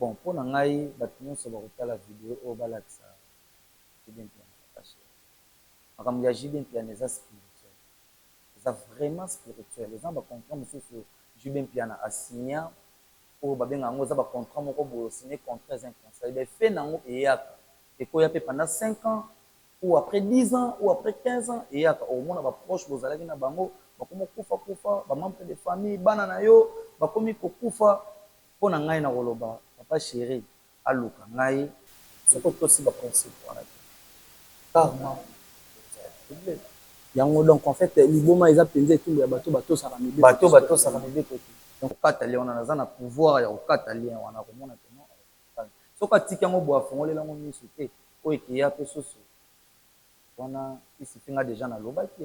Bon, pour nangai, bâtiment sur la vidéo au balaksa. Jibin Piana, pas cher. Quand il Jibin Piana, c'est spirituel. C'est vraiment spirituel. Les gens vont comprendre sur Jibin Piana a signé pour babenga ngo za ba contrat moko bo signé contrat inconseil. Il fait nango et yaka. Et quoi y a pendant 5 ans ou après 10 ans ou après 15 ans et yaka au moins ba proche bo zalaki na bango ba komo kufa ba membre de famille bana na yo ba komi ko kufa pona ngai na koloba papa chéri aluka ngai soko to si ba principe wana karma yango donc en fait liboma eza penza etumbu ya bato saramide bato saramide ko donc kata lien wana naza na pouvoir ya kokata lien wana komona que non soko atiki yango bo afongolela ngo miso te oyo ekeya pe soso wana isifinga déjà na lobaki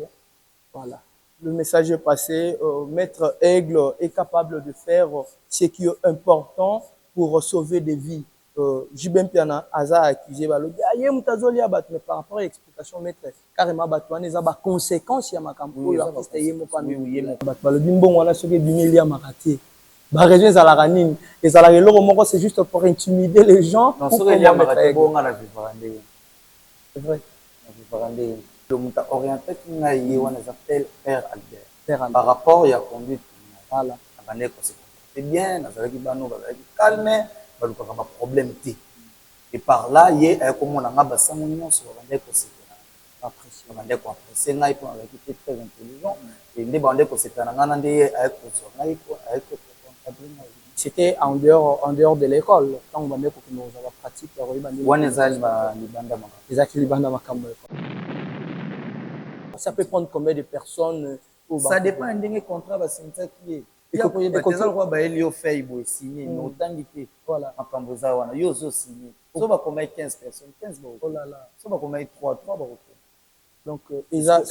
voilà. Le message est passé. Maître Aigle est capable de faire ce qui est important pour sauver des vies. Jibin Piana Aza accusé mais par rapport à l'explication maître carrément batouane ils ont des conséquences ya makambo la poste yemo quand le bimbo wana soki bimilia makati ba raison za la ranine et za la loro moko c'est juste pour intimider les gens non soki ya makati bonga na vivande c'est vrai na vivande le muta orienté kinga ye wana s'appelle Père Albert par rapport ya conduite voilà abandé ko c'est bien nazalaki bano bazalaki calme balukaka ba problème ti et par là ye akomona nga basango nyonso babandé ko sepela apprécier babandé ko apprécier ngai pour avec qui très intelligent et ndé bandé ko sepela nga nande ye akozwa ngai ko c'était en dehors de l'école quand on bandé ko nous avons pratique ya roibandi wana zali ba libanda makambo ezaki libanda makambo ça peut prendre combien de personnes ça dépend ndenge contrat basintaki ye ya koyeba te eza lokola bayeli yo fei boye signé mais otangi te voilà makambo eza wana yo ozosigné so bakomai 15 personnes 15 bakokola so bakomai 3 bakokola donc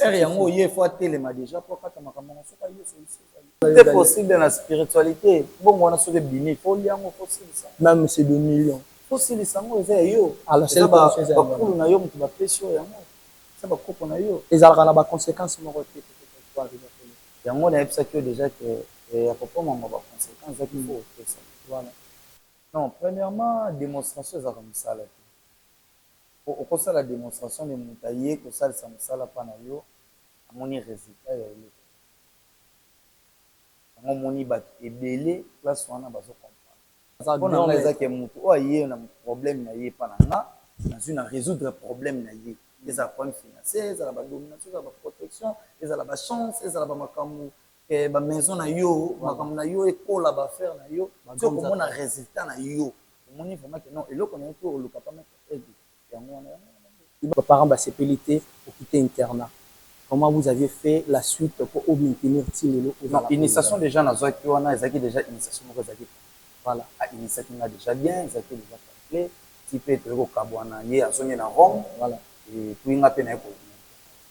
ere yango ye fo atelema déjà po kata makambo na soka ye solution c'est possible na spiritualité bongo wana soki ebimi fo lia yango fo silisa même c'est 2 millions fo silisa yango eza yo bakulu na yo moto bapesi yo yango eza bakopo na yo ezalaka na baconséquence moko te yango nayebisaki yo déjà que ya kopomanga baconséquence ezaki fo opesa voilà non premièrement démonstration ezalaka mosala te okosala démonstration de moto aye kosalisa mosala mpa na yo amoni résultat ya eloko yango omoni bato ebele place wana bazokomprendre mpona nga ezaki moto oyo aye na problème na ye mpa na nga nazwi na résoudre problème na ye ezala problème financier ezala badomination ezala baprotection ezala bachance ezala bamakambo bamaison na yo makambo na yo ekola baaffaire na yo so okomona résultat na yo omoni vraiment que non eloko na yo to oluka pa mettre aigle yango wana parents basepelité okite internat comment vous aviez fait la suite pour obtenir tilelo initiation déjà nazwaki wana ezalaki déjà initiation moko ezalaki voilà ainitiaki nga déjà bien ezalaki déjà complet ti mpe toyei kokabwana ye azongi na Rome voilà et puis nga mpe naye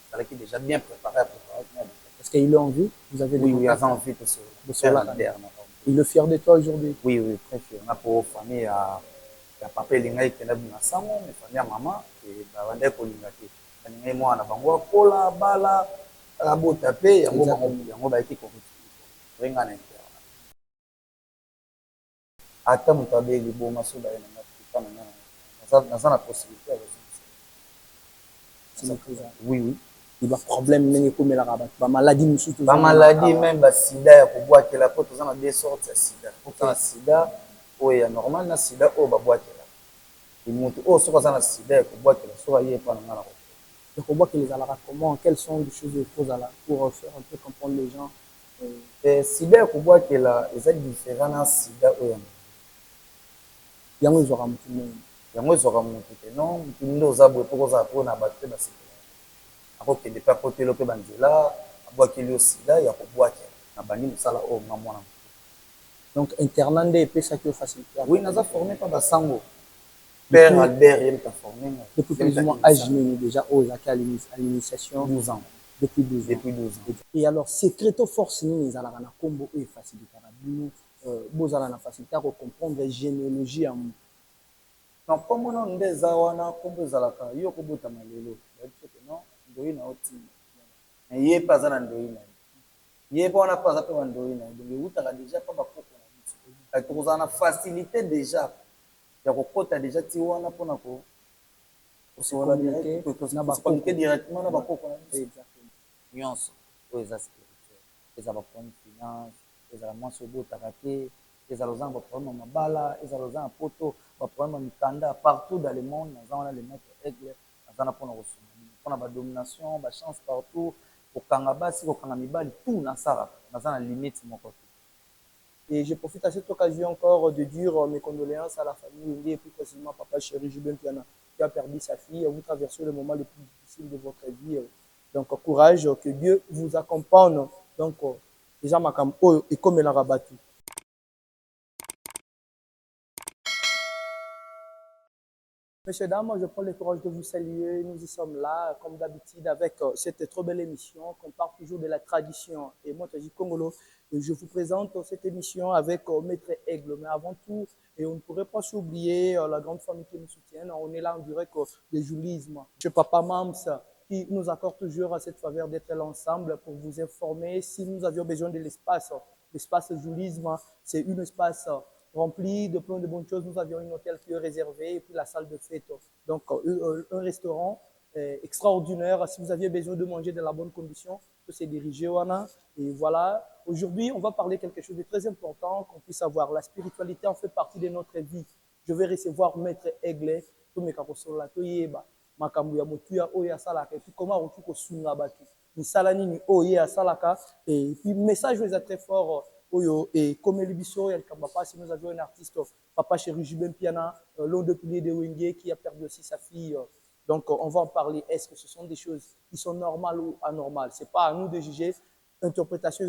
ezalaki déjà bien préparé à préparer. Est-ce qu'il est en vie? Vous avez oui, oui, en vie de cela. Il est fier de toi aujourd'hui? Oui, oui, très fier. On a pour famille à papa et l'ingaï qui est là dans sang, mais famille à maman et bavandé pour l'ingati. L'ingaï moi na bango kola bala abo tapé yango ba été correct. Ringa na inter. Ata mutabe libo masuba ina na na na possibilité avec ça. Oui, oui. Il va problème mais comme la rabat ba maladie musu ba maladie même ba sida ya kobwakela po tozana des sortes ya sida pourtant sida oya normal na sida o ba bwakela imuntu o soko sana sida ya kobwakela soko ye pa na ngala ko donc on voit que les alara comment quelles sont les choses pour faire un peu comprendre les gens sida ya kobwakela eza différent na sida oya yango ezora mutu yango ezora mutu te non mutu ndo za boye poko za po na batte ba sida akokende mpe akoteli mpe banzela abwakeli yo sida ya kobwakela na bandi mosala oyo nga mwana donc internat nde epesaki yo facilité oui naza formé mpa basango Père Albert ye mta formé depuis plus ou moins âge nini déjà oyo ezalaki à l'initiation 12 ans depuis 12 ans et alors secreto force nini ezalaka na nkombo oyo efacilitaka bino bozala na facilité ya kocomprendre généalogie ya motu na nkombo nano nde eza wana nkombo ezalaka yo kobotama lelo non ndoi na otima na ye mpe aza na ndoi na ye ye mpe wana mpe aza mpe bandoi na ye donc eutaka déjà mpa bakoko na biso tokozala na facilité déjà ya kokota déjà ti wana mpona communiquer directement na bakoko na biso Exactement. nyonso oyo eza spirituel ezala baproblème finance ezala mwasi obotaka te ezala oza na baproblème ya mabala ezala oza na poto baproblème ya mikanda partout dans le monde naza wana le maître aigle naza na mpona kosunga nini mpona badomination bachance partout kokanga basi kokanga mibali tout nasalaka naza na limite moko te. Et je profite à cette occasion encore de dire mes condoléances à la famille et plus précisément papa chéri Jubin Piana qui a perdu sa fille. Vous traversez le moment le plus difficile de votre vie. Donc courage, que Dieu vous accompagne. Donc les gens m'accompagnent et comme il a rabattu. Messieurs, dames, je prends le courage de vous saluer. Nous y sommes là, comme d'habitude, avec cette trop belle émission qu'on parle toujours de la tradition. Et moi, Taji Kongolo, je vous présente cette émission avec Maître Aigle. Mais avant tout, et on ne pourrait pas s'oublier la grande famille qui nous soutient. On est là en direct des Joulisme. Je Papa Mams, qui nous accorde toujours à cette faveur d'être là ensemble pour vous informer si nous avions besoin de l'espace. L'espace Joulisme, c'est un espace rempli de plein de bonnes choses. Nous avions un hôtel qui est réservé et puis la salle de fête. Donc, un restaurant extraordinaire. Si vous aviez besoin de manger dans la bonne condition, que c'est dirigé Wana. Et voilà. Aujourd'hui, on va parler quelque chose de très important qu'on puisse savoir. La spiritualité en fait partie de notre vie. Je vais recevoir Maître Aigle. Tout mes kakosola, tout yeba. Makambu ya motuya oya salaka. Et puis comment on trouve sunga batu. Ni salani ni oya salaka. Et puis message est très fort. Et comme Elibiso et Kambapa, si nous avions un artiste, Papa Chéri Jubin Piana, l'un de piliers de Wenge qui a perdu aussi sa fille. Donc, on va en parler. Est-ce que ce sont des choses qui sont normales ou anormales? Ce n'est pas à nous de juger. Interprétation,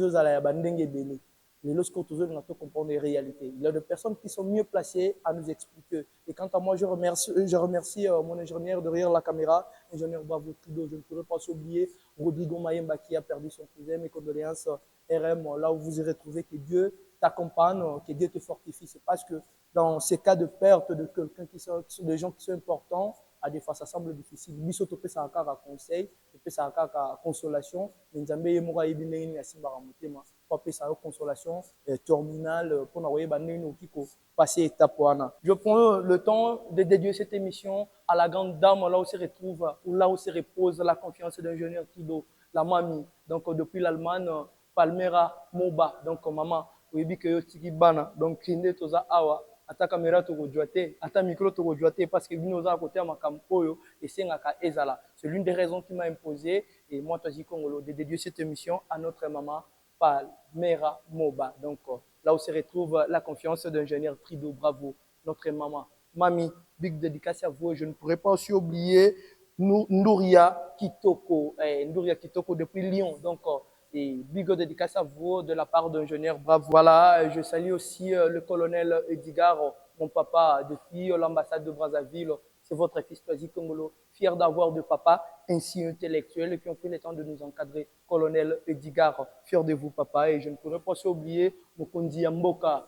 mais lorsqu'on comprendre les réalités, il y a des personnes qui sont mieux placées à nous expliquer. Et quant à moi, je remercie mon ingénieur derrière la caméra, ingénieur Bravo Trudeau. Je ne pourrais pas oublier Rodrigo Mayemba qui a perdu son cousin. Mes condoléances, RM, là où vous irez trouver que Dieu t'accompagne, que Dieu te fortifie. C'est parce que dans ces cas de perte de quelqu'un qui sont des gens qui sont importants, à des fois ça semble difficile. Biso to pesa akaka conseil, to pesa akaka consolation, nzambe ye moko ayebi ndenge nini asimbaka motema, po pesa consolation terminale pour na koyeba ndenge nini okiko passer étape wana. Je prends le temps de dédier cette émission à la grande dame là où se retrouve, ou là où se repose la confiance d'ingénieur Trudeau, la mamie. Donc depuis l'Allemagne, Palmera Moba, donc maman, oyebi ke yo tiki bana, donc kinde toza awa. Ata caméra tokozwa te, ata micro tokozwa te parce que bino oza à côté ya makambo oyo esengaka ezala. C'est l'une des raisons qui m'a imposé et moi Taji Kongolo de dédier cette émission à notre maman Palmera Moba. Donc là où se retrouve la confiance d'ingénieur Trudeau, bravo notre maman. Mami, big dédicace à vous et je ne pourrais pas aussi oublier Ndouria Kitoko, Ndouria Kitoko depuis Lyon. Donc et big dédicace à vous de la part d'ingénieur bravo. Voilà, je salue aussi le colonel Edgar, mon papa depuis l'ambassade de Brazzaville. C'est votre fils Taji Kongolo, fier d'avoir deux papas ainsi intellectuels qui ont pris le temps de nous encadrer. Colonel Edgar, fier de vous papa. Et je ne pourrais pas oublier Mokondi Amboka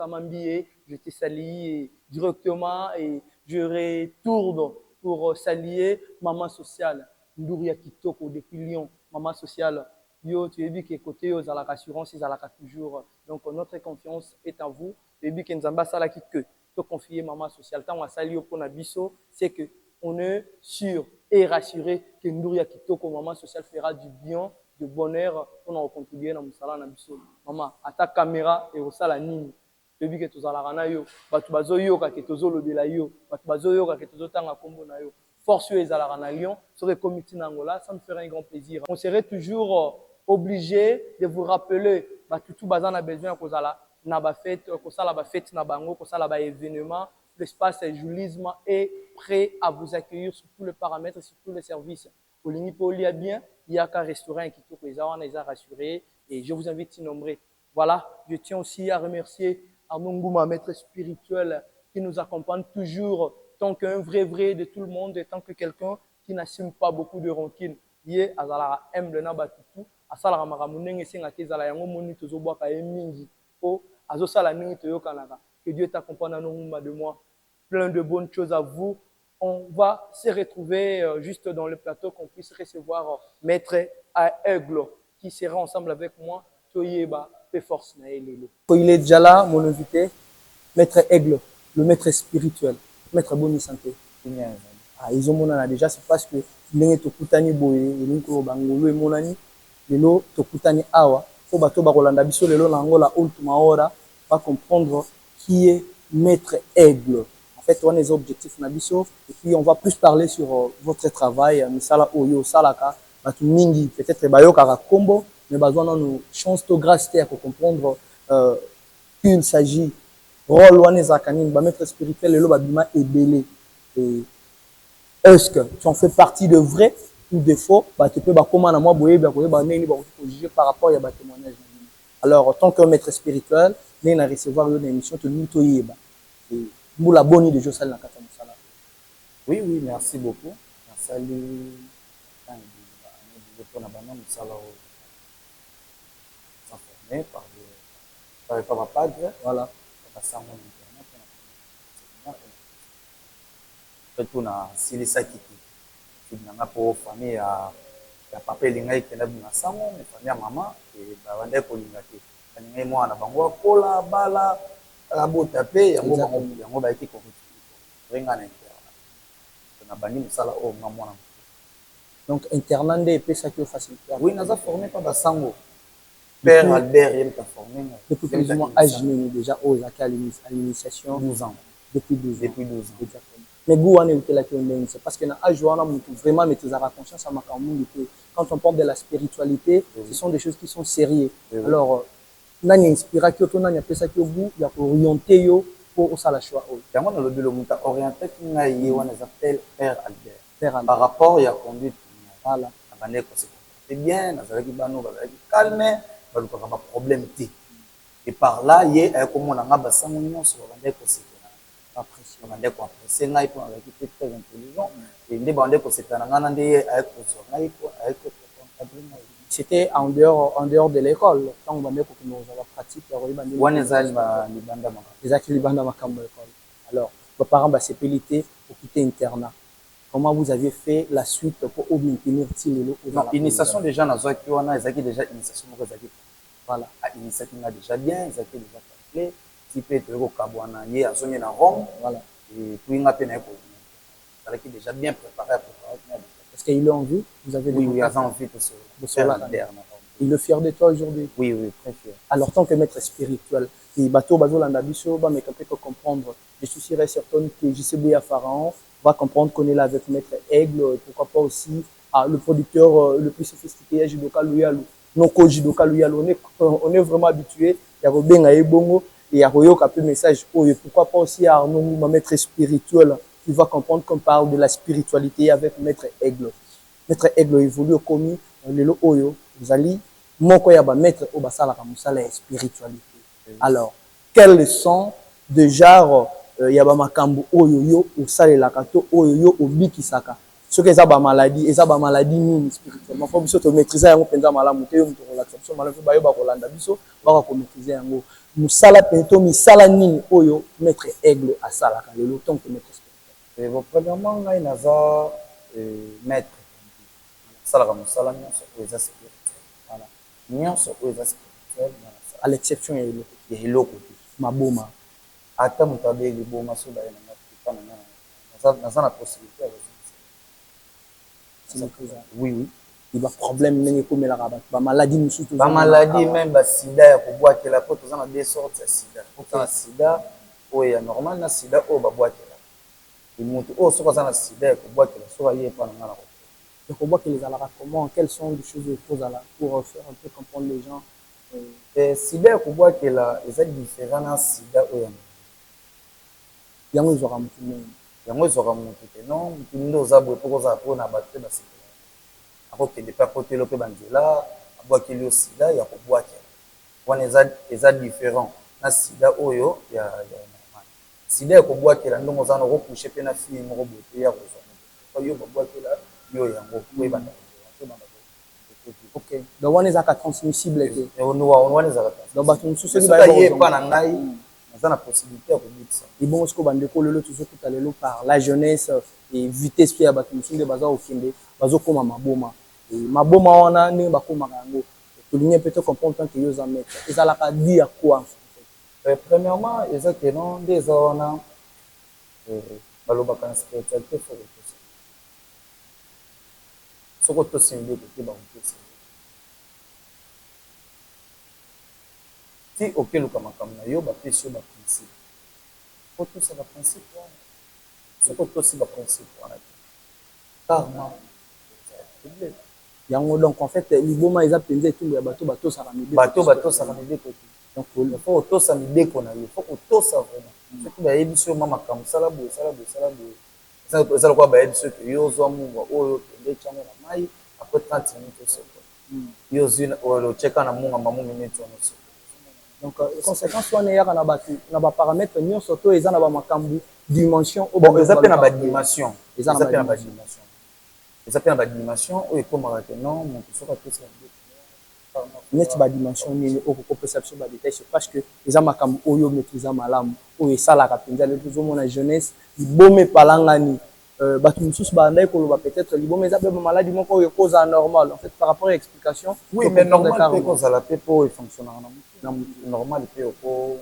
Mambie, je te salue directement et je retourne pour saluer maman sociale, Ndouria Kitoko depuis Lyon, maman sociale. Yo, tu es dit que côté aux à l'assurance, ils à la toujours. Donc notre confiance est en vous. Tu es dit que nous avons ça là qui que te confier maman sociale. Tant on sali pour nabiso, c'est que on est sûr et rassuré que Ndouria Kitoko maman sociale fera du bien, du bonheur pour nous contribuer dans musala nabiso. Maman, à ta caméra et au sala nini. Tu es dit que tu as la rana yo, batu bazo yo ka que tozo lobela yo, batu bazo yo ka que tozo tanga kombo na yo. Force yo ezala na Lyon, serait comité n'angola, ça me ferait un grand plaisir. On serait toujours obligé de vous rappeler tout bazan a besoin que ça na ba fête na bango que ça la ba événement. L'espace Joulisme est prêt à vous accueillir sur tous les paramètres, sur tous les services. Au limite pour lire bien, il y a qu'un restaurant qui tout les a rassurés et je vous invite à nommer. Voilà, je tiens aussi à remercier Armonguma, maître spirituel qui nous accompagne toujours tant qu'un vrai de tout le monde et tant que quelqu'un qui n'assume pas beaucoup de rancune. Yé azala humble na batutu. Asala makambo ndenge senga kezala yango moni tozobwaka ye mingi po azosala ndenge toyokanaka. Que Dieu t'accompagne dans de moi. Plein de bonnes choses à vous. On va se retrouver juste dans le plateau qu'on puisse recevoir Maître Aigle qui sera ensemble avec moi. Toyeba pe force na elelo. Il est déjà là mon invité Maître Aigle. le maître spirituel, maître Boni Santé. Ah, ils ont monana déjà, c'est parce que ndenge tokutani boye, elinko bangolo et monani, lelo tokutani awa, faut bato bakolanda biso lelo na angola ultima hora, va comprendre qui est maître aigle. En fait, on a des objectifs na biso, et puis on va plus parler sur votre travail, misala oyo salaka, batu mingi, peut-être bayokara combo, mais besoin de nos chances de grâce à comprendre qu'il s'agit rôle wana ezakani ba maître spirituel lelo babima ebele. Et est-ce que tu en fais partie de vrai ou de faux? Bah, tu peux bah, comment moi juger par rapport à témoignage. Alors, en tant que maître spirituel, nous allons recevoir une émission de nous. Et nous la bonne de Josal na kata musala. Oui, oui, merci beaucoup. Salut. Pour la banane, musala s'informer par ma padre. Voilà. Surtout na silisa kiti na po famille ya papa elingai kenda bina sango mais famille ya mama et bande ko linga te ngai mwana bango kola bala la bota pe yango ba ki ko renga na interna na bani musala o mwana donc internande et pesa qui facilité. Oui, naza formé par basango père Albert il t'a formé depuis plus ou moins âge déjà aux à l'initiation 12 ans depuis 12 ans exactement. Mais c'est parce que vraiment conscience à quand on parle de la spiritualité, ce sont des choses qui sont sérieuses. Alors, on a inspiré que on a fait ça que vous, il y a orienté pour ça la choix. Il y a le orienté qui n'a appelle Père Albert. Par rapport à la conduite, voilà. C'est bien, calme, pas problème. Et par là, il y a comme on a besoin sur la apprécier ngai pour être très intelligent et les bandes que c'est un c'était en dehors de l'école tant on va nous avoir pratique alors vos parents bah c'est pelité pour quitter internat. Comment vous avez fait la suite pour maintenir initiation déjà dans qui on a déjà initiation voilà initiation déjà bien déjà complet type de Kabwana hier à Sonia Rome voilà et puis on a peine qui déjà bien préparé est-ce qu'il a envie vous avez oui a envie de se la il est fier de toi aujourd'hui oui très fier alors tant que maître spirituel et bateau bazolanda biso ba mais peut comprendre je suis sûr et certain que JCB Pharaon va comprendre qu'on est là avec maître Aigle pourquoi pas aussi le producteur le plus sophistiqué Jidoka Luyalo Noko Jidoka Luyalo on est vraiment habitué il y a Robenga Ebongo et à Royoka peu message pourquoi pas aussi à Arnaud ma maître spirituel qui va comprendre qu'on parle de la spiritualité avec maître Aigle. Maître Aigle évolue au commis lelo oyo vous allez moko ya ba maître au basala ka musala spiritualité. Alors quels sont de genre ya ba makambo oyo yo osalela kato oyo yo obikisaka ce que ça ba maladie nini spirituellement faut biso to maîtriser yango penza malamu te yo muto relaxa biso malamu ba yo ba kolanda biso ba ko maîtriser yango musala pento misala nini oyo maître Aigle asalaka lelo tant que maître spirituel. Bon premièrement ngai naza maître salaka musala nyonso oyo spirituel voilà nyonso oyo spirituel à l'exception ya eloko maboma ata moto abeli boma so baye naza na possibilité oui il va problème ndenge komelaka bato bamaladi mosusu bamaladi même basida ya kobwakela po toza na deux sortes ya sida toza na sida oyo ya normal na sida oyo babwakela moto oyo soki aza na sida ya kobwakela soki aye epa na nga na ya kobwakela ezalaka comment quelles sont les choses pour faire un peu comprendre les gens sida ya kobwakela eza différent na sida oyo yango ezwaka motu nini yango ezwaka motu te non motu nde oza boye po kozala mpo na bato te basepela akokende mpe akotelo mpe banzela abwakeli yo sida ya kobwakela wana eza différent na sida oyo ya normal sida ya kobwakela ndongo oza na okokouche mpe na fille moko boye te ya kozwa yo babwakela yo yango koyebanda ok donc wana ezalaka transmissible te wana ezalaka donc bato mosusu soki bayeba na ngai naza na possibilité ya kobikisa ebongo sikoyo bandeko lelo tozokuta lelo par la jeunesse et vitesse mpe ya bato mosusu nde baza kokende bazokóma maboma maboma wana ndenge bakómaka yango tolingi mpe tocomprendre tant que yo oza maître ezalaka di ya quoi premièrement eza ke non nde eza wana balobaka na spiritualité faut kotosa soki otosi mibeko te bakopesa ti okeluka makambo na yo bapesi yo baprincipe otosa baprincipe wana soki otosi baprincipe wana te karma yango donc en fait liboma eza mpenza etumbu ya bato batosaka mibeko bato batosaka mibeko te donc fo kotosa mibeko na yo fo kotosa vraiment soki bayebi so ma makambo sala boye sala boye sala boye eza lokola bayebi so ke yo ozwa mungwa oyo okende tiango na mai apres 30 minutes osoko yo ozwi ocheka na mungamba mu minute wana osoko donc conséquence wana eyaka na bato na baparametre nyonso to eza na bamakambo dimension bon eza mpe na badimension eza mpe na badimension eza mpe na badimension oyo ekomaka ke non moto soki atosaka neti badimension nini okokopesa biso badetail sur parce que eza makambo oyo maîtrise malamu oyo esalaka mpenza lelo tozomona jeunesse liboma epalangani bato mosusu bandai koloba peut-être liboma eza mpe bamaladi moko oyo ekozala normal en fait par rapport à explication oui mais normal mpe kozala mpe mpo efonctionnaka na motu normal mpe oko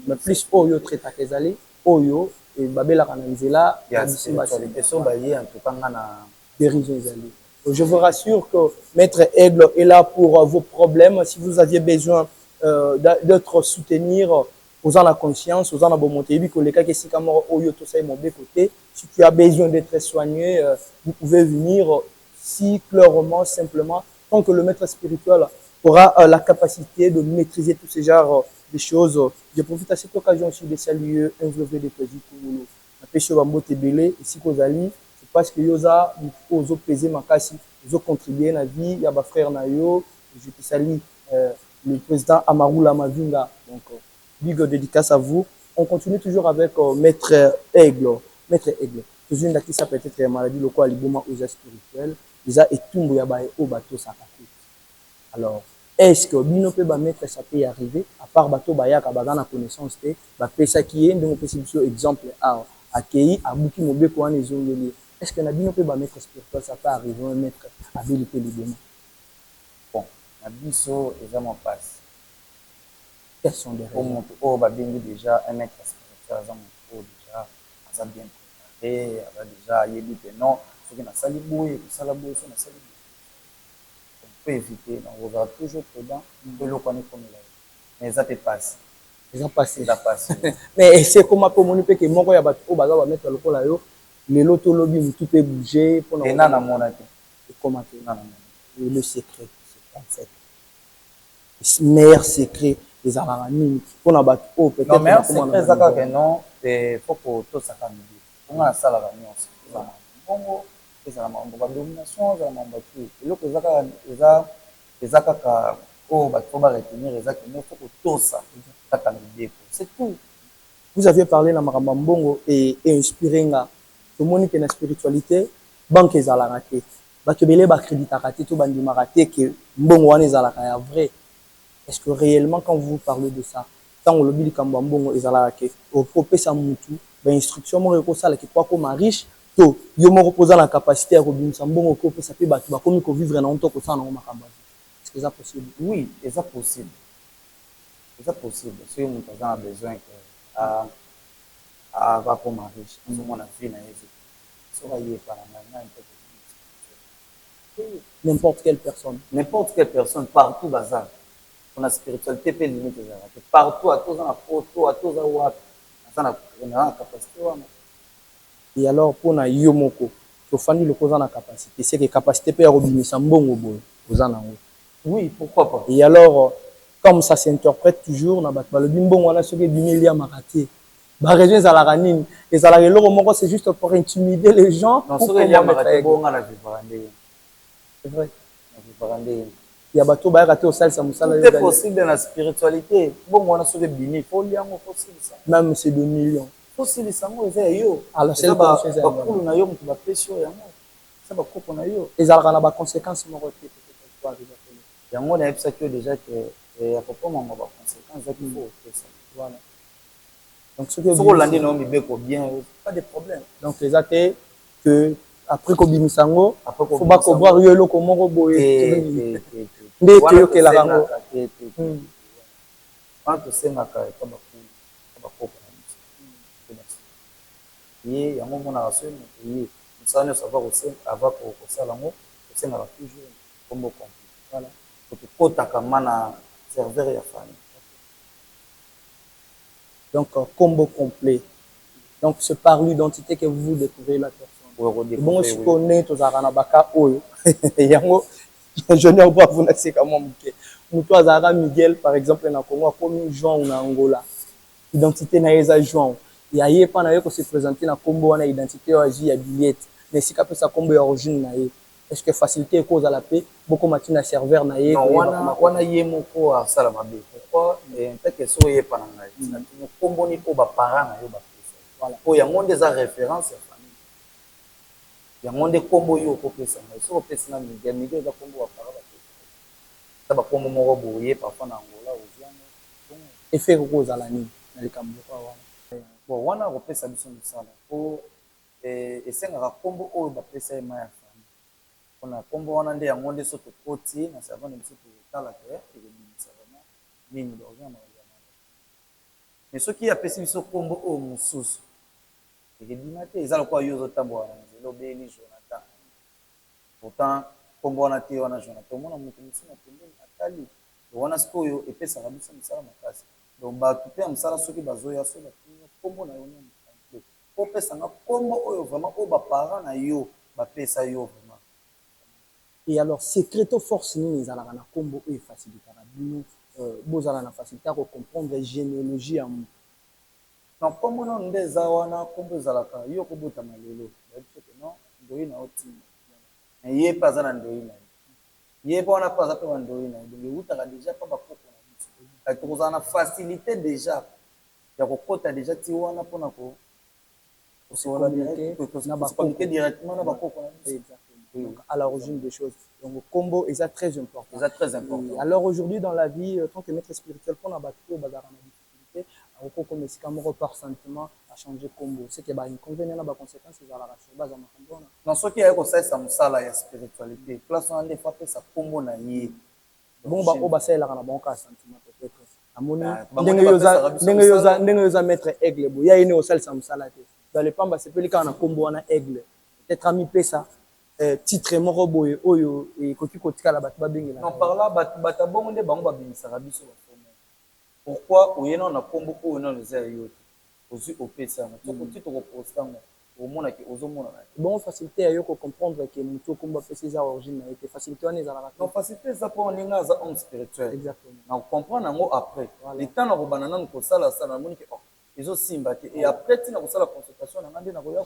mais plus oyo traitaka ezali oyo babelaka na nzela ya spiritualité so baye en tout cas nga na dérision ezali. Je vous rassure que Maître Aigle est là pour vos problèmes. Si vous aviez besoin d'être soutenir aux en la conscience, aux en la bonne montée, si tu as besoin d'être soigné, vous pouvez venir si clairement, simplement, tant que le maître spirituel aura la capacité de maîtriser tous ces genres de choses. Je profite à cette occasion aussi de saluer un vrai de plaisir pour nous. Pêche Bambo Tebele, ici Kozali, c'est parce que Yosa, Ozo pesé Makasi, Ozo contribué à la vie, il y a ma frère Nayo, je te salue, le président Amarou Lamavinga. Donc, big dédicace à vous. On continue toujours avec Maître Aigle. Maître Aigle. C'est une qui s'appelle peut-être maladie locale, Liboma Oza spirituel. Déjà, et tout le monde au bateau Sakaki. Alors, est-ce que Bino peut mettre ça peut y arriver, à part bateau Bayaka, Bagana connaissance, ça qui est, donc, c'est exemple, accueilli à Bouki Mobeko en Ezongeli. Est-ce que Nabino peut mettre spirituel, ça peut arriver, un maître habilité Liboma? Bon, Nabiso, exactement passe. Quels sont les raisons? Oh, Babingi déjà, un maître spirituel, déjà, ça bien préparé, déjà, il dit que non, il faut que ça libouille, que ça libouille, ça libouille. On peut éviter, on va toujours prudent, que l'eau connaît comme il a. Mais ça te passe. Ils ont passé. Ça passe. Mais c'est comme pour mon que mon gars va mettre le col là, les lotos lobby tout peut bouger pour et non, mon avis. Comment le secret, c'est en fait. Le meilleur secret des araignées pour la battre peut-être. Non, mais c'est très d'accord que non, il faut que tout ça camille. On a ça la réunion. Bongo, c'est la domination, c'est la mambatou. Et l'autre les akaka oh bah faut retenir les akaka il faut que tout ça c'est tout. Vous aviez parlé de Marambambongo et inspiré nga tout le monde qui est dans la spiritualité banque ezalaka te bato belé ba créditaka te to bandimaka te que mbongo wana ezalaka ya vrai. Est-ce que réellement quand vous parlez de ça tant on lobi likambo mbongo ezalaka ke opesa mutu ba instruction mo ko sala ke kwa ko riche to yo mo reposer la capacité à kobimisa mbongo ko opesa pe bato ba komi ko vivre na onto ko sana ngo makambo. Est-ce que c'est possible? Oui, c'est possible. C'est possible. Si on a besoin que à comme riche, on a vu na n'importe quelle personne. N'importe quelle personne, partout bazar. On a spiritualité peut limite partout à tous en photo, à tous en a capacité. Et alors pour na yomoko, to fandi le cause en capacité, c'est que capacité peut robinisa mbongo boy, aux en oui, pourquoi pas. Et alors, comme ça s'interprète toujours, le bimbon, on a ce que 10 milliards maraté. Bah, région Zalaranine. Et Zalarelo, c'est juste pour intimider les gens. Non, ce que y a maraté, bon, on a c'est vrai. Il y a bateau, bah, raté au sel, ça me c'est possible dans la spiritualité. Bon, on a ce que bini, il faut lire, possible ça. Même c'est 2 millions. Possible, ça, moi, c'est yo. Alors, c'est le cas. C'est pas cool, on a yo, on va pêcher, c'est pas cool, on a yo. Et Zalarana, bah, conséquence, mon retour, peut-être, il y a un monde qui déjà que à propos de ma conséquence qu'il faut ça. Voilà. Donc ce que vous landez non bien pas de problème. Donc les athées que après ko bimisango faut pas ko boire yo loko moko boye nde to ke la rango quand c'est ma ka ba ko ye yango omonaka soki moto ye mosala nyonso ava kosala yango osengaka toujours kombo complet voilà tokotaka ma na serveur ya famille. Donc, combo complet. Donc, c'est par l'identité que vous découvrez la personne. Bon, si on est aux Aranabaka, yango, je n'ai pas vous n'avez comment mouké. Moutou Azara Miguel, par exemple, na Congo, comme Jean ou na Angola. Identité na eza Jean. Il y a yé pas na yo ko se présenter na combo na identité à J à billette. Mais si capé sa combo origine na yé. Est-ce que facilité cause à la paix, beaucoup matina serveur na yé. Non, wana yé moko à salamabé. Pourquoi? Et peut-être que so yé pas na ngai. Na combo ni ko ba parents na yo ba. Voilà. Pour yango des référence ya famille. Yango des combo yo ko pesa na. So pesa na Miguel za combo wa parents ba pesa. Ça ba combo moko boye parfois na Angola au Zambie. Et faire cause à la nuit. Na likambo kwa wana. Bon, wana ko pesa biso misala. Po esengaka combo oyo ba pesa ye maya famille. Ona combo wana nde yango nde so to koti na savant de biso to tala ke et de savant nini d'argent na ya. Mais ce qui a pesi biso combo oyo mususu ekebima te eza lokola yo ozotambola na nzela obeli Jonathan. Pourtant kombo wana te wana Jonathan omona moto mosusu na pembeni atali wana sikoyo epesaka biso mosala makasi. Donc bato mpe ya mosala soki bazoya so batinga kombo na yo nyonso opesanga kombo oyo vraiment oyo baparent na yo bapesa yo vraiment. Et alors secreto force nini ezalaka na kombo oyo efacilitaka bino bozala na facilité ya kocomprendre généalogie ya moto. Non kombo nano nde eza wana kombo ezalaka yo kobotama lelo bayebi te non ndoyi na yo ntina ye mpe aza na ndoyi na ye mpe wana mpe aza mpe bandoyi na ye donc eutaka déjà mpa bakoko na biso kati tokozala na facilité déjà ya kokota déjà ti wana mpona communiquer directement na bakoko na biso. Donc, à l'origine des choses. Donc, le combo est très important. C'est très important. Alors, aujourd'hui, dans la vie, en tant que maître spirituel, pour battre au bazar en difficulté, on comme si comme par sentiment à changer combo. C'est que bah inconvénient là, bah conséquence c'est à la sur base à ma dans ce qui est comme ça musala ya spiritualité. Place on a des fois ça combo na yé. Bon bah au bassin là on a bon cas sentiment peut-être. Amoni ndenge yoza maître aigle bo ya ine au sel sa musala te. Dans les pamba c'est peut quand on a combo on a aigle. Peut-être ami pesa titre moko boye oyo ekoki kotika la bato babengela. Non par là bata bongo nde bango babimisaka biso ba forme. Pourquoi oyena na kombo oyo na leza yo ozu opesa na to petit to poster mo au mona ki ozomona na bon facilité ayo ko comprendre que muto kombo pesa za origine na été facilité on ezala non facilité ça pour ninga za homme spirituel exactement na comprendre ngo après le temps na kobana na ko sala sala moni ki ezo simba te et après tina ko sala consultation na ngande na ko ya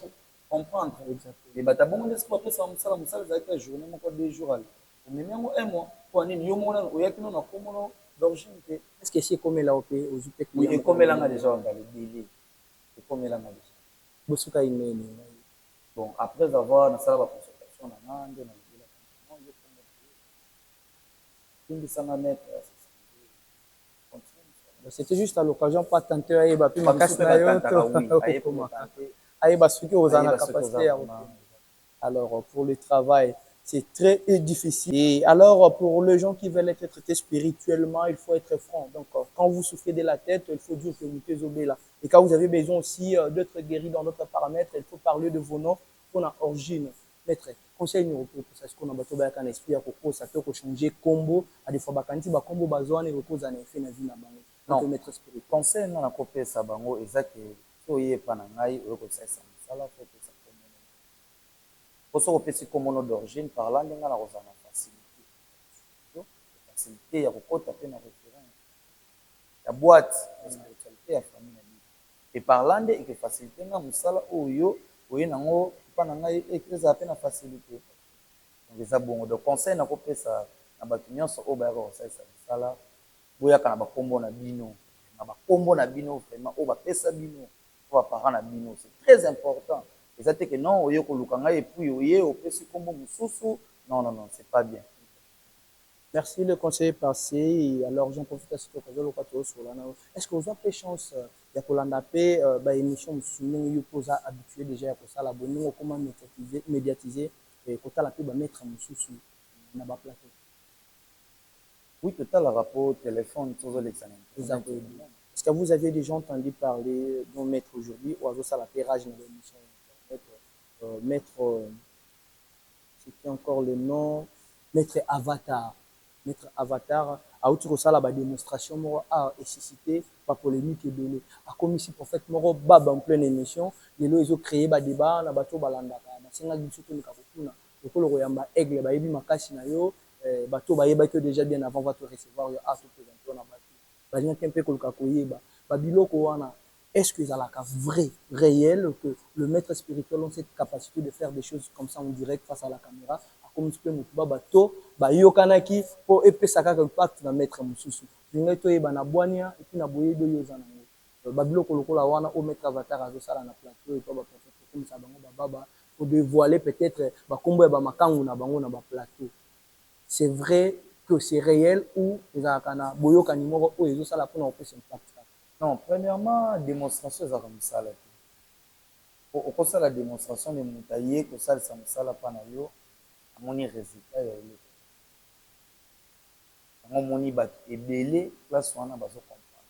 comprendre exactement et bata bongo nde sport pesa musala za ka journée moko 2 jours ali o memi ngo un mois pour nini yo mona o yakino na komono d'origine. Est-ce que c'est comme là au pays aux UPEC? Oui, et comme là déjà on va le délai. Et comme là déjà. Bosuka inene. Bon, après avoir na sala ba consultation na ngande na bila. Non, je comme une sana mettre. C'était juste à l'occasion pas tenter à ba puis aïe ba suki aux ana capacité. Alors pour le travail c'est très difficile. Et alors, pour les gens qui veulent être traités spirituellement, il faut être franc. Donc, quand vous souffrez de la tête, il faut dire que vous êtes là. Et quand vous avez besoin aussi d'être guéri dans d'autres paramètres, il faut parler de vos noms qu'on a origine. Maître, conseil nous pour ça, ce qu'on a battu avec un esprit à coco, ça peut changer combo. À des fois, bakanti ba combo bazouane repose en effet na vie na bango. Non, maître spirituel. Conseil non na copé ça bango, exact. Soyez pas na ngai, au conseil ça. Ça là faut pour opesi komono d'origine par là ndenge na kozana facilité ya kokota pe na référence ya boîte ya spiritualité ya famille et par là nde eke facilité nga musala oyo oye nango pa na ngai eza pe na facilité donc eza bongo de conseil na kopesa na bato nyonso oyo bayaka kosalisa musala boyaka na bakombo na bino vraiment oyo bapesa bino oyo baparent na bino c'est très important. Et c'est que non, oyo kolukanga et puis oye opesi kombo mususu. Non, c'est pas bien. Merci le conseiller passé. Et alors j'en profite à cette occasion sur la. Est-ce que vous avez chance de Kolanda P émission mususu yo posa habitué déjà à ça la bonne comment médiatiser et quand la pub mettre mususu na ba plateau. Oui, total rapport téléphone tous les examens. Est-ce que vous avez déjà entendu parler d'un maître aujourd'hui, ou à la pérage dans l'émission maître, c'était encore le nom, maître Avatar. Maître Avatar, a outil ça la démonstration, moi, a suscité pas polémique et belé. A comme ici, prophète Moro, baba en pleine émission, les lois, ils ont créé des débats, na bateau balanda, na singa du surtout, na le royamba aigle, ba yebi makasi na yo, bateau ba yeba que déjà bien avant va te recevoir, yo a te présenter na bateau. Ba rien qu'un peu kolka koyeba, ba biloko wana. Est-ce que ça a vrai, réel, que le maître spirituel a cette capacité de faire des choses comme ça en direct face à la caméra, comme tu peux me dire, bateau, ba yokanaki pour épée ça quelque impact na maître mususu. Linga to yeba na boania et puis na boye do yoza na ngo. Ba biloko lokola wana au maître avatar azo sala na plateau et pas ba prophète comme ça bango baba pour dévoiler peut-être ba kombo ba makangu na bango na ba plateau. C'est vrai que c'est réel ou ezakana boyoka nimoro o ezo sala pour na opération impact. Non, premièrement, démonstration ça comme ça là. Au cours de la démonstration de moutaillé que ça ça la panayo, amoni résultat ya ile. Amoni bat ebelé place wana bazo comprendre.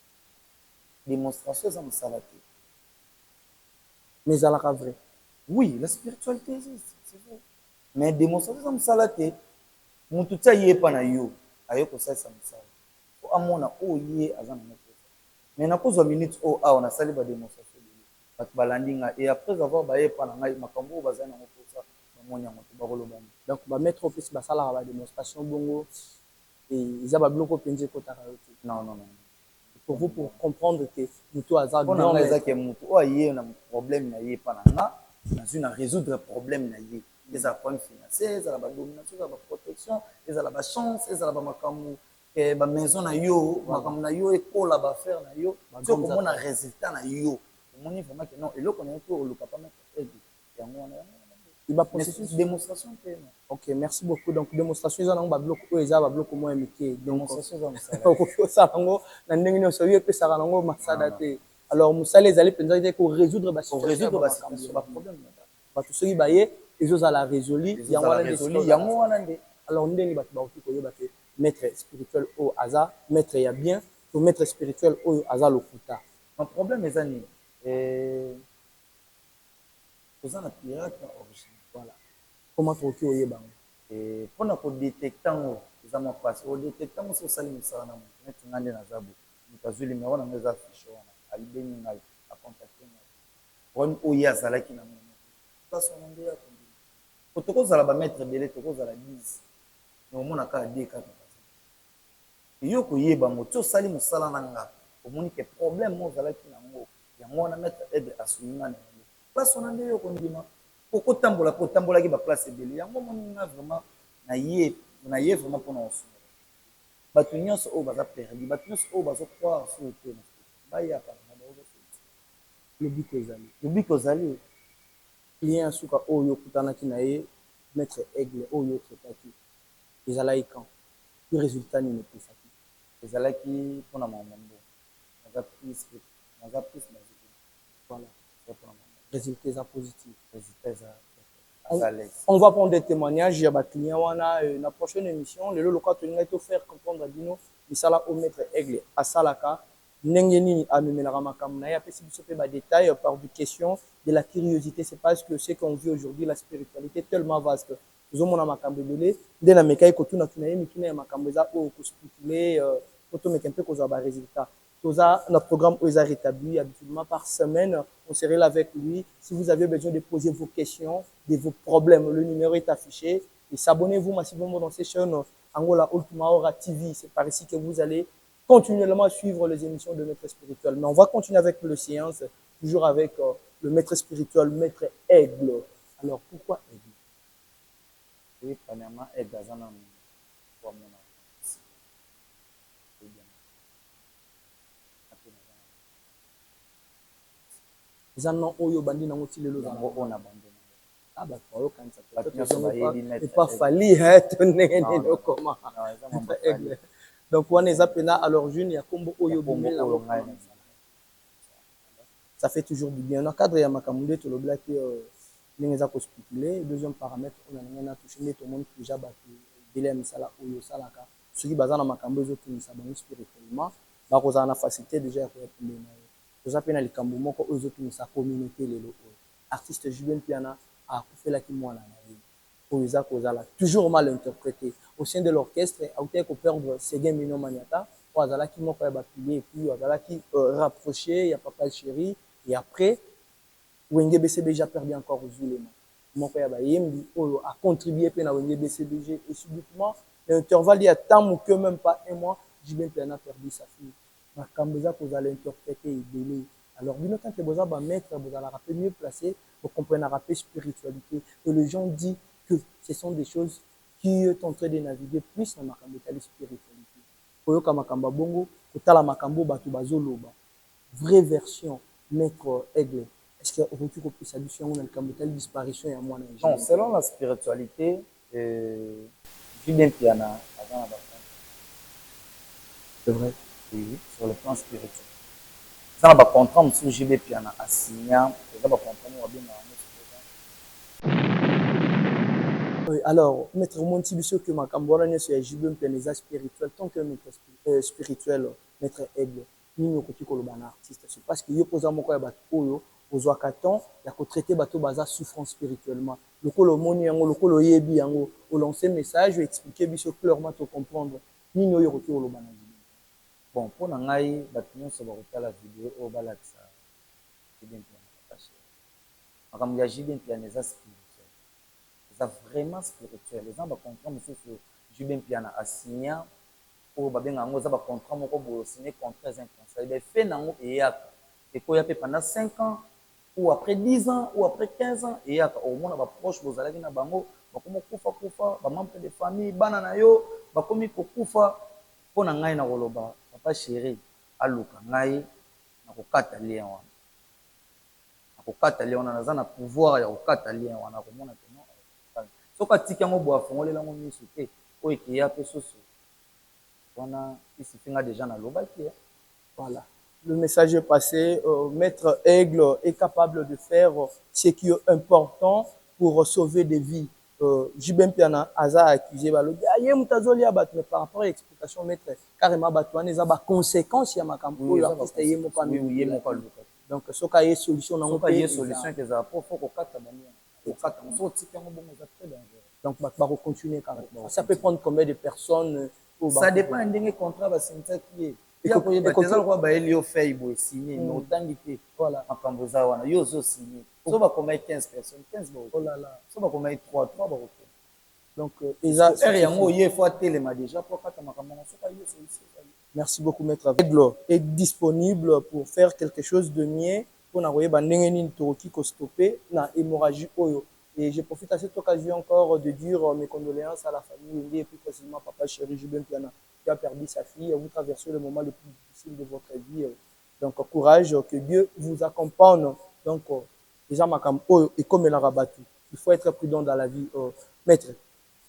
Démonstration ça ça la. Mais ça la vrai. Oui, la spiritualité existe, c'est vrai. Mais démonstration ça la té. Mututa yé panayo, ayo ko ça ça. Pour amona o yé azana. Mais na cause minutes o a on a sali ba démonstration bat balandinga et après avoir baé pendant ngai makambo bazana ngo ça bamonya ngo ba koloba donc ba mettre office ba sala ba démonstration bongo et ils a ba bloko penje ko takaroti non pour vous pour comprendre que mutu azar non mais ça que mutu o yé na problème na yé pendant na une résoudre problème na yé les problèmes financiers les ba domination ba protection les ba chance les ba makambo ba maison na yo makambo na yo ekola ba faire na yo so comment na résultat na yo moni vraiment que non et l'autre on est pour le papa mettre yango il va processus démonstration ok merci beaucoup donc démonstration ils ont ba bloc o eza ba bloc moins miké démonstration za musala ko ça ngo na ndenge no so yepe ça ngo masada te alors musala les aller penza ko résoudre ba situation ba problème ba tout ce qui ba ye ils ont la résolu yango wana nde alors ndenge ba ko yeba ke maître spirituel au hasard maître ya bien ou maître spirituel au hasard le kuta un problème est ani aux en pirate original voilà comment tu au yeba et pour na ko détecter ngo za ma passe au détecter ngo so sali misala na mo net ngande na zabu mutazuli me wana ngeza ficho wana alibeni ngai a contacter ngai on o ya zala ki na mo parce on ndia ko otoko zala ba maître belé toko zala 10 mais au mona ka deka yo ko yeba mo to sali musala na nga omoni ke problème mo zala ki na ngo yango na mettre aide à souligner na place on ande yo ko ndima ko tambola ki ba place ebele yango moni na vraiment na ye vraiment pour nous batu nyonso o baza perdu batu nyonso o bazo croire sur te ba ya pa na ba le biko zali client suka oyo kutana ki na ye maître aigle oyo tretaki ezalaki quand le résultat ni ne peut pas ezalaki mpona mamambo naza plus voilà résultat positif résultat on va prendre des témoignages ya client wana na prochaine émission lelo loka tolingai to faire comprendre à bino misala au maître aigle asalaka ndenge nini amemelaka makambo na ye apesi biso mpe badétail par des questions de la curiosité c'est parce que ce qu'on vit aujourd'hui la spiritualité tellement vaste tozomona makambo ebele nde na mekai kotuna ye mikina ya makambo eza oyo kospécule po tomeka mpe kozwa barésultat toza notre programme oyo eza rétabli habituellement par semaine on serait là avec lui si vous avez besoin de poser vos questions de vos problèmes le numéro est affiché et s'abonnez-vous massivement dans ces chaînes Angola Ultima Hora TV c'est par ici que vous allez continuellement suivre les émissions de maître spirituel mais on va continuer avec le séance toujours avec le maître spirituel maître aigle alors pourquoi aigle oui premièrement aigle azana pour mon eza non oyo bandi nango ti lelo zango ona bando ah bah pour okanisa et pas fali to ndenge nini okoma donc wana eza pena à l'origine ya kombo oyo bimela ça fait toujours du bien na cadre ya makambo nde tolobelaki ndenge eza kospécule deuxième paramètre oyo ndenge na touche nde tomoni déjà bato ebele ya misala oyo osalaka soki baza na makambo ezotunisa bango spirituellement bakozala na facilité déjà ya koya pembeni na yo. Toza mpe na likambo moko oyo ezotumisa communauté lelo oyo artiste Juben Piana akufelaki mwana na ye oyo eza kozala toujours mal interprété au sein de l'orchestre autaki koperdre Seguin Mino Maniata oyo azalaki moko ya bapilier epuis azalaki rapproché ya Papa Chéri et après Wenge BCBG a perdu encore Zulema moko ya bayembi oyo a contribué mpe na Wenge BCBG et subitement l'intervalle il y a tant que même pas un mois Juben Piana a perdu sa fille makambo eza kozala interprété ebele alors bino tant que boza bamaître bozalaka mpe mieux placé bocomprenaka mpe spiritualité et les gens disent que ce sont des choses qui est en train de naviguer plus na makambo etali spiritualité koyoka makambo bongo kotala makambo bato bazoloba vraie version maître Aigle est-ce que okoki kopesa biso yango na likambo etali disparition ya mwana non selon la spiritualité Juben Piana aza na bakonte c'est vrai oui sur le plan spirituel eza na bacontra mosusu Juben Piana asigna eza bacontra mo babengaka alors maître monti biso que makambo wana nyonso ya Juben Piana eza spirituel tant que maître spirituel maître Aigle nini okoki koloba na artiste c'est parce que yo poza moko ya bato oyo ozwaka temps ya kotraite bato baza souffrance spirituellement lokolo omoni yango lokolo oyebi yango olance message oexplike biso clairement tocomprendre nini oyo okoki koloba na Juben bon mpo na ngai bato nyonso bakotala video oyo balakisa Juben Piana parce makambo ya Juben Piana eza spirituel eza vraiment spirituel eza bacontrat mosusu Juben Piana asigna oyo babengaka yango eza bacontrat moko boye osigne contrat eza inconseil baefe nango eyaka ekoya mpe pendant 5 ans ou après 10 ans ou après 15 ans eyaka omona baproche bozalaki na bango bakomi kokufa bamembre de famille bana na yo bakomi kokufa mpo na ngai na koloba Papa Chéri aluka ngai na kokata lien wana nakokata lien wana naza na pouvoir ya kokata lien wana komona ke non soki atiki yango boye afongolela yango miso te oyo ekeya mpe soso wana isifinga déjà nalobaki voilà le message est passé maître Aigle est capable de faire ce qui est important pour sauver des vies Juben Piana aza accusé balobi aye mutazolia bato mais par rapport à l'explication maître carrément bato wana eza baconséquence ya makambo oyo artiste ye moko aluka donc soki aye solution nango soki aye solution ezala po fo kokata bani kokata moso otiki yango bongo eza très dangereux donc bato bakocontinue kaka ça peut prendre combien de personnes ça dépend ya ndenge contrat basintisaki ye eza lokola bayeli yo fei boye signe mais otangi te makambo eza wana yo ozosigne so bakomai 15 personnes 15 so bakomai 3 bakokende donc ere yango oye fo atelema déjà po akata makambo yango soki aye solution. Merci beaucoup, Maître Aigle est disponible pour faire quelque chose de mieux pour n'avoir nini toki ko stopper na hémorragie oyo. Et je profite à cette occasion encore de dire mes condoléances à la famille et plus précisément Papa Chéri Juben Piana qui a perdu sa fille. Vous traversez le moment le plus difficile de votre vie. Donc courage, que Dieu vous accompagne. Donc déjà makam oyo et comme la rabatu. Il faut être prudent dans la vie. Maître,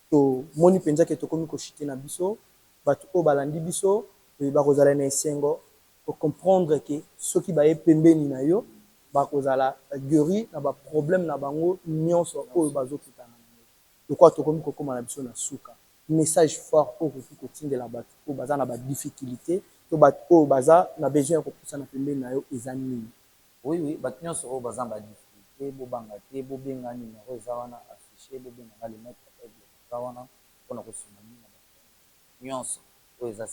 to moni penza ke to komi ko chité na biso, batu o balandi biso. Bakozala na esengo pour comprendre que ceux qui baye pembeni na yo bakozala guéri na ba problème na bango nyonso oyo bazokutana lokwa tokomi kokoma na biso na suka message fort oyo koki kotindela bato oyo baza na ba difficulté to bato oyo baza na besoin ya kopusa na pembeni na yo eza nini oui bato nyonso oyo baza na ba difficulté bobanga te bobenga numéro eza wana affiché bobenganga le maître Aigle eza wana mpona kosunga nini na bato nyonso oyo eza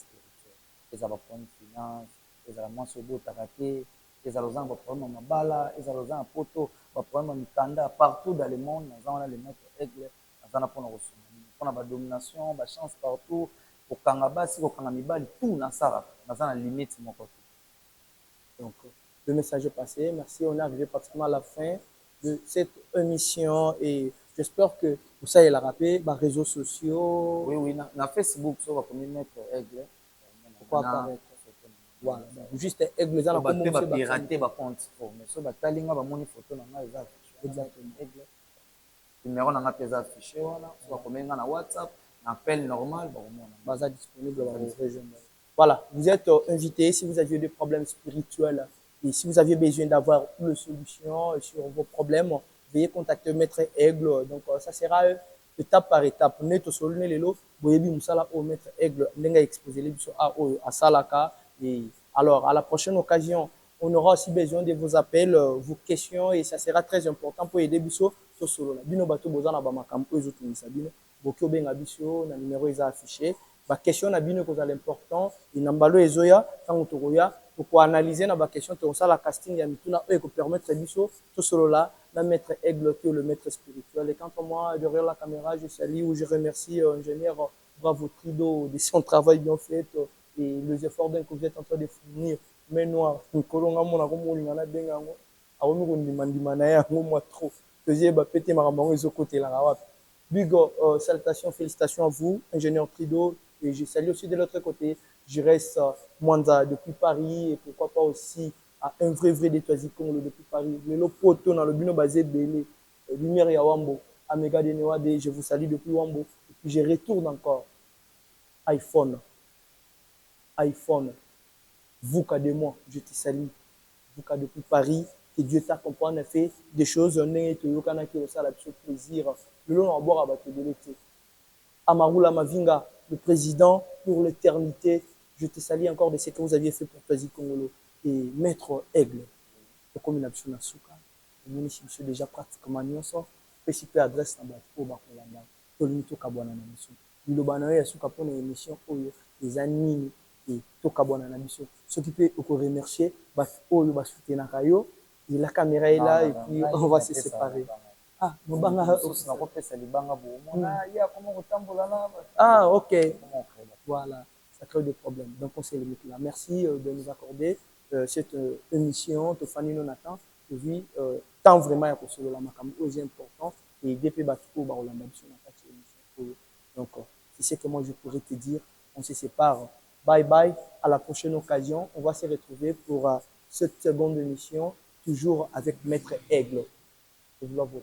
ezala baproblème finance ezala mwasi obotaka te ezala oza na baproblème ya mabala ezala oza na poto baproblème ya mikanda partout dans le monde naza wana le maître Aigle aza na mpona kosunga nini mpona badomination bachance partout kokanga basi kokanga mibali tout nasalaka naza na limite moko te donc le message est passé merci on est arrivé pratiquement à la fin de cette émission et j'espère que vous savez la rappeler par réseaux sociaux oui na Facebook so bakomi maître Aigle apparaître voilà juste Aigle za na komo ba pirater ba compte mais so batali nga ba moni photo na nga eza exactement Aigle numéro na nga pesa affiché wana so bakomenga na WhatsApp na appel normal ba komona baza disponible dans les régions voilà vous êtes invité si vous aviez des problèmes spirituels et si vous aviez besoin d'avoir une solution sur vos problèmes veuillez contacter maître Aigle donc ça sera étape par étape neto solune lelo boyebi musala o maître Aigle ndenga exposer les biso a o asalaka et Alors, à la prochaine occasion, on aura aussi besoin de vos appels, vos questions, et ça sera très important pour aider biso to solo la bino bato bozana ba makambo ezo tumisa bino boki obenga biso na numéro eza affiché ba question na bino ko za l'important inambalo ezoya tango tokoya pour analyser na ba question to ça la casting ya mituna e ko permettre biso to solo la maître aigle qui est le maître spirituel. Et quant à moi, derrière la caméra, je salue ou je remercie ingénieur Bravo Trido de son travail bien fait et les efforts que vous êtes en train de fournir. Mais noir, kolonga mona ko molinga na benga ngo awomi ko ndimandima na ya ngo moi trop. Faisait ba péter marambango ezo côté la rawa. Big salutations, félicitations à vous, ingénieur Trido. Et je salue aussi de l'autre côté, je reste Mwanza depuis Paris et pourquoi pas aussi à un vrai de Toisi Congo depuis Paris. Le lopoto dans le bino basé Belé, lumière ya Wambo, Amega de Newade, je vous salue depuis Wambo. Et puis je retourne encore. iPhone, vous qu'à de moi, je te salue. Vous qu'à depuis Paris, que Dieu t'accompagne, a fait des choses, on est tout le qui ça la plaisir. Le long à boire à battre de l'été. Amarula Mavinga, le président pour l'éternité, je te salue encore de ce que vous aviez fait pour Toisi Congolo. Et Maître Aigle, comme une option à Souka, nous sommes déjà pratiquement nous sommes principal adresse dans le Bakolanda, Tolimito Kabwana na mission. Bilobana ya Souka pour une émission oyo des animes et Tokabwana na mission. Ce qui peut vous remercier, bah oyo bah soutenir kayo, et la caméra est là et puis on va se séparer. Ah, mobanga na kopesa libanga bo mona ya comment kotambola na. Ah, OK. Voilà. Ça crée des problèmes. Donc, on s'est limité là. Merci de nous accorder cette émission. Tofani Nonatan, je vis tant vraiment à construire la macam aussi important et depuis Batiko Barolanda sur la émission. Donc, c'est ce que moi je pourrais te dire. On se sépare. Bye bye. À la prochaine occasion, on va se retrouver pour cette seconde émission, toujours avec Maître Aigle. Je vous l'envoie.